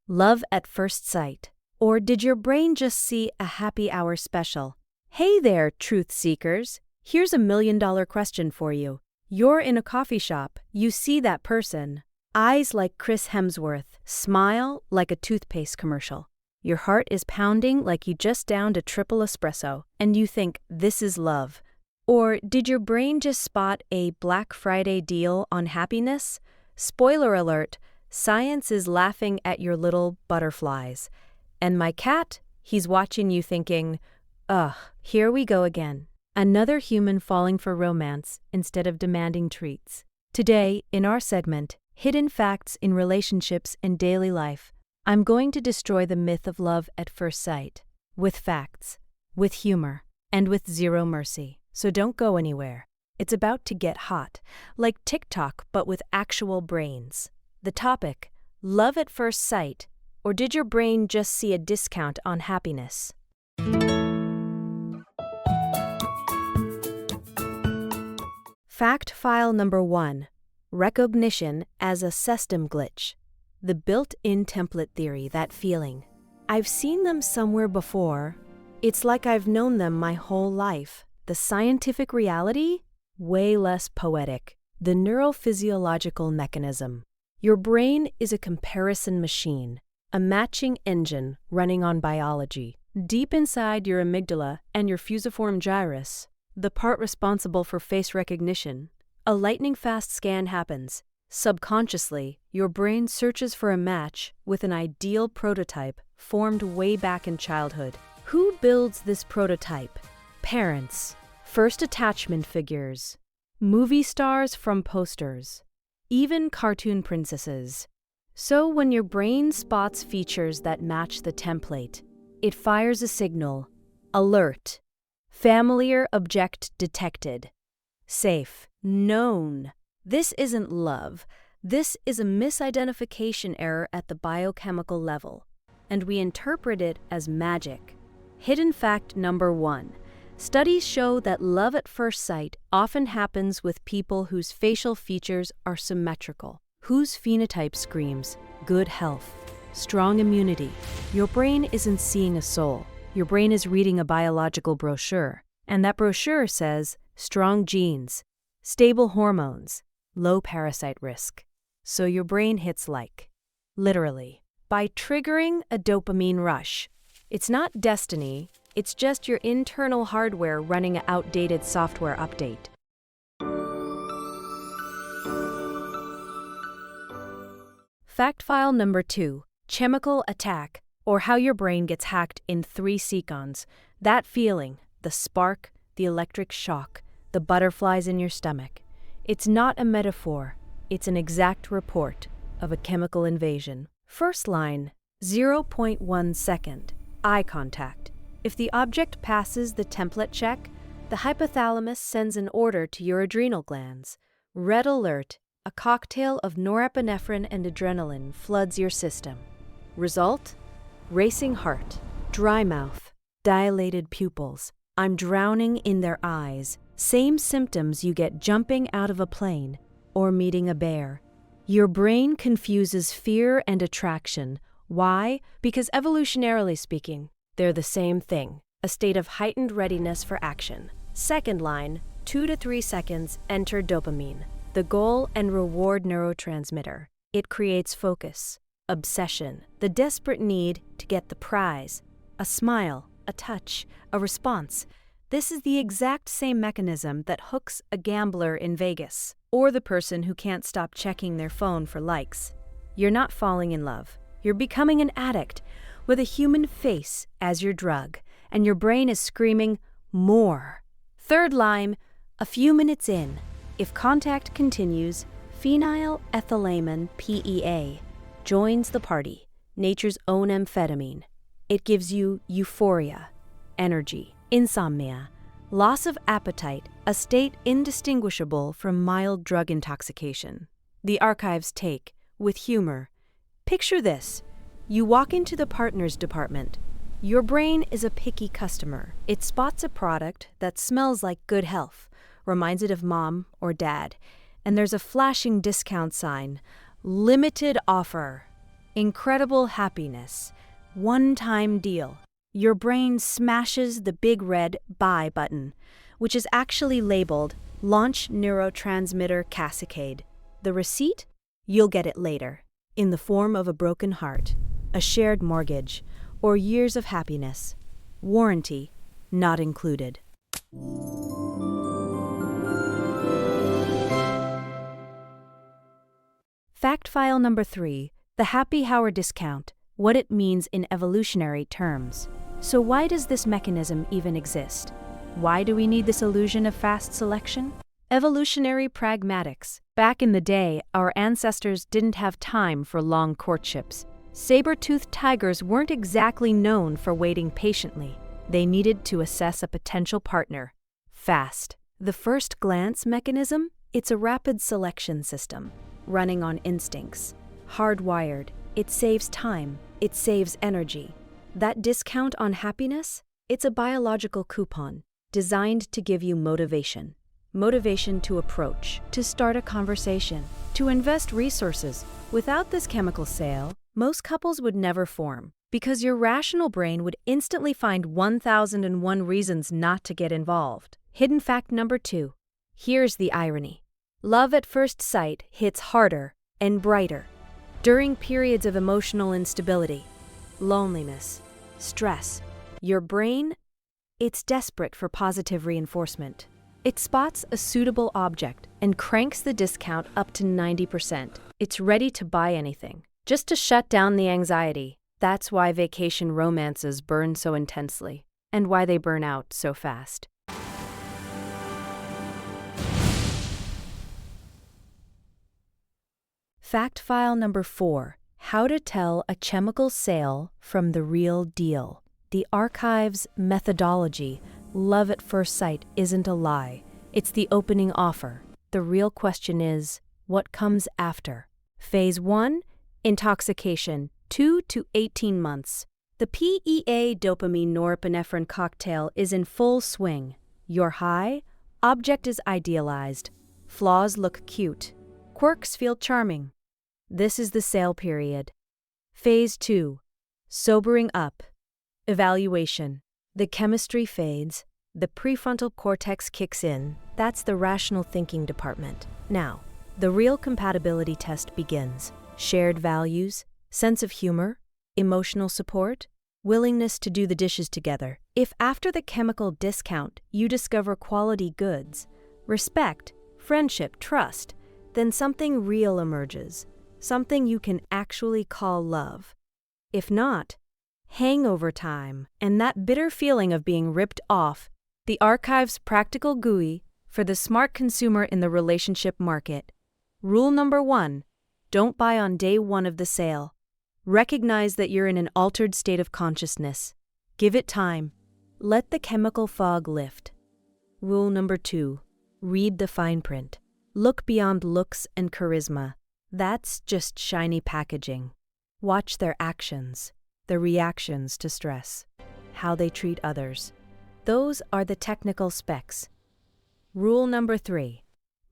Love at first sight? Or did your brain just see a happy hour special? Hey there, truth seekers. Here's a $1,000,000 question for you. You're in a coffee shop, you see that person. Eyes like Chris Hemsworth, smile like a toothpaste commercial. Your heart is pounding like you just downed a triple espresso, and you think, this is love. Or did your brain just spot a Black Friday deal on happiness? Spoiler alert, science is laughing at your little butterflies. And my cat, he's watching you thinking, ugh, here we go again. Another human falling for romance instead of demanding treats. Today, in our segment, Hidden Facts in Relationships and Daily Life, I'm going to destroy the myth of love at first sight. With facts, with humor, and with zero mercy. So don't go anywhere. It's about to get hot, like TikTok but with actual brains. The topic, love at first sight, or did your brain just see a discount on happiness? Fact file number 1. Recognition as a system glitch. The built-in template theory, that feeling. I've seen them somewhere before. It's like I've known them my whole life. The scientific reality? Way less poetic. The neurophysiological mechanism. Your brain is a comparison machine, a matching engine running on biology. Deep inside your amygdala and your fusiform gyrus, the part responsible for face recognition, a lightning-fast scan happens. Subconsciously, your brain searches for a match with an ideal prototype formed way back in childhood. Who builds this prototype? Parents, first attachment figures, movie stars from posters, even cartoon princesses. So when your brain spots features that match the template, it fires a signal. Alert. Familiar object detected. Safe. Known. This isn't love. This is a misidentification error at the biochemical level, and we interpret it as magic. Hidden fact number 1. Studies show that love at first sight often happens with people whose facial features are symmetrical, whose phenotype screams good health, strong immunity. Your brain isn't seeing a soul. Your brain is reading a biological brochure, and that brochure says strong genes, stable hormones, low parasite risk. So your brain hits like. Literally. By triggering a dopamine rush. It's not destiny, it's just your internal hardware running an outdated software update. Fact file number 2. Chemical attack, or how your brain gets hacked in 3 seconds. That feeling, the spark, the electric shock, the butterflies in your stomach. It's not a metaphor, it's an exact report of a chemical invasion. First line, 0.1 second, eye contact. If the object passes the template check, the hypothalamus sends an order to your adrenal glands. Red alert, a cocktail of norepinephrine and adrenaline floods your system. Result? Racing heart, dry mouth, dilated pupils. I'm drowning in their eyes. Same symptoms you get jumping out of a plane or meeting a bear. Your brain confuses fear and attraction. Why? Because evolutionarily speaking, they're the same thing, a state of heightened readiness for action. Second line, 2 to 3 seconds, enter dopamine, the goal and reward neurotransmitter. It creates focus, obsession, the desperate need to get the prize, a smile, a touch, a response. This is the exact same mechanism that hooks a gambler in Vegas, or the person who can't stop checking their phone for likes. You're not falling in love. You're becoming an addict with a human face as your drug, and your brain is screaming, more. Third line, a few minutes in, if contact continues, phenylethylamine PEA joins the party, nature's own amphetamine. It gives you euphoria, energy, insomnia, loss of appetite, a state indistinguishable from mild drug intoxication. The archives take, with humor. Picture this. You walk into the partners department. Your brain is a picky customer. It spots a product that smells like good health, reminds it of mom or dad, and there's a flashing discount sign, limited offer. Incredible happiness. One-time deal. Your brain smashes the big red buy button, which is actually labeled Launch Neurotransmitter Cascade. The receipt? You'll get it later, in the form of a broken heart, a shared mortgage, or years of happiness. Warranty not included. Fact file number 3, the happy hour discount, what it means in evolutionary terms. So why does this mechanism even exist? Why do we need this illusion of fast selection? Evolutionary pragmatics. Back in the day, our ancestors didn't have time for long courtships. Saber-toothed tigers weren't exactly known for waiting patiently. They needed to assess a potential partner fast. The first glance mechanism? It's a rapid selection system, running on instincts. Hardwired, it saves time, it saves energy. That discount on happiness? It's a biological coupon, designed to give you motivation. Motivation to approach, to start a conversation, to invest resources. Without this chemical sale, most couples would never form, because your rational brain would instantly find 1001 reasons not to get involved. Hidden fact number 2. Here's the irony. Love at first sight hits harder and brighter during periods of emotional instability, loneliness, stress. Your brain, it's desperate for positive reinforcement. It spots a suitable object and cranks the discount up to 90%. It's ready to buy anything, just to shut down the anxiety. That's why vacation romances burn so intensely, and why they burn out so fast. Fact file number 4. How to tell a chemical sale from the real deal. The archive's methodology, love at first sight, isn't a lie. It's the opening offer. The real question is, what comes after? Phase 1, intoxication, 2 to 18 months. The PEA dopamine norepinephrine cocktail is in full swing. You're high, object is idealized, flaws look cute, quirks feel charming. This is the sale period. Phase 2, sobering up. Evaluation. The chemistry fades, the prefrontal cortex kicks in. That's the rational thinking department. Now, the real compatibility test begins. Shared values, sense of humor, emotional support, willingness to do the dishes together. If after the chemical discount you discover quality goods, respect, friendship, trust, then something real emerges. Something you can actually call love. If not, hangover time, and that bitter feeling of being ripped off. The archive's practical GUI for the smart consumer in the relationship market. Rule number 1, don't buy on day 1 of the sale. Recognize that you're in an altered state of consciousness. Give it time. Let the chemical fog lift. Rule number 2, read the fine print. Look beyond looks and charisma. That's just shiny packaging. Watch their actions, their reactions to stress, how they treat others. Those are the technical specs. Rule number 3.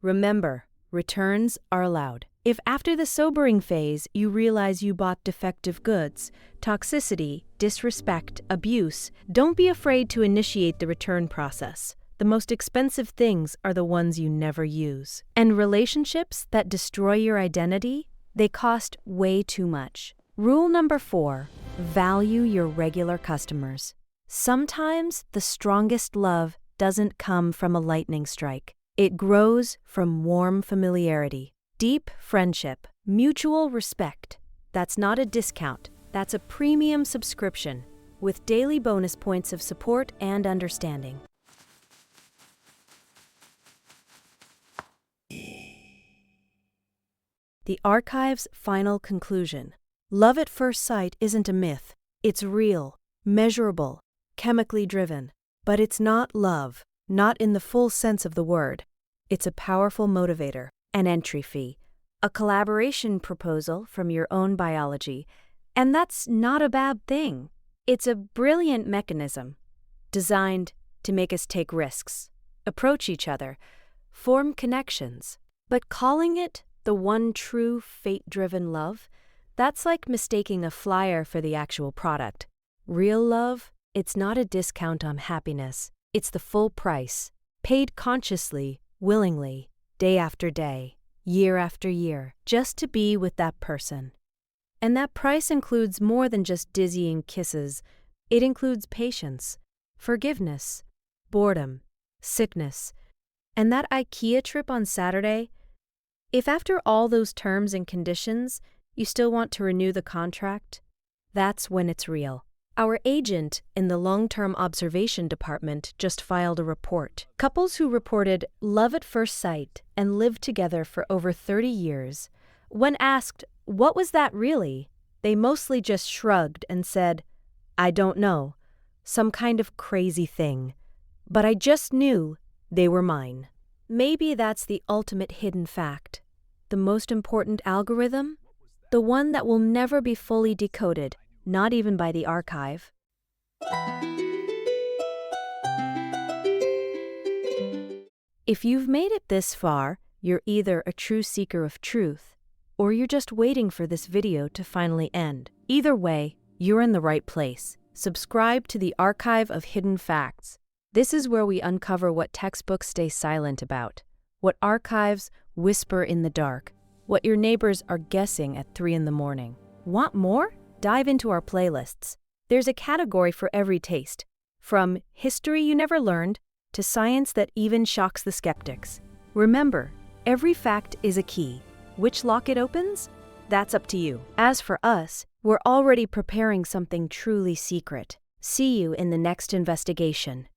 Remember, returns are allowed. If after the sobering phase you realize you bought defective goods, toxicity, disrespect, abuse, don't be afraid to initiate the return process. The most expensive things are the ones you never use. And relationships that destroy your identity, they cost way too much. Rule number 4, value your regular customers. Sometimes the strongest love doesn't come from a lightning strike. It grows from warm familiarity, deep friendship, mutual respect. That's not a discount. That's a premium subscription with daily bonus points of support and understanding. The archive's final conclusion. Love at first sight isn't a myth. It's real, measurable, chemically driven. But it's not love, not in the full sense of the word. It's a powerful motivator, an entry fee, a collaboration proposal from your own biology. And that's not a bad thing. It's a brilliant mechanism designed to make us take risks, approach each other, form connections. But calling it the one true fate-driven love, That's like mistaking a flyer for the actual product. Real love, it's not a discount on happiness. It's the full price, paid consciously, willingly, day after day, year after year, just to be with that person. And that price includes more than just dizzying kisses. It includes patience, forgiveness, boredom, sickness, and that IKEA trip on Saturday. If after all those terms and conditions, you still want to renew the contract, that's when it's real. Our agent in the long-term observation department just filed a report. Couples who reported love at first sight and lived together for over 30 years, when asked, "What was that really?" they mostly just shrugged and said, "I don't know, some kind of crazy thing. But I just knew they were mine." Maybe that's the ultimate hidden fact. The most important algorithm? The one that will never be fully decoded, not even by the archive. If you've made it this far, you're either a true seeker of truth, or you're just waiting for this video to finally end. Either way, you're in the right place. Subscribe to the Archive of Hidden Facts. This is where we uncover what textbooks stay silent about, what archives whisper in the dark, what your neighbors are guessing at 3 in the morning. Want more? Dive into our playlists. There's a category for every taste, from history you never learned to science that even shocks the skeptics. Remember, every fact is a key. Which lock it opens? That's up to you. As for us, we're already preparing something truly secret. See you in the next investigation.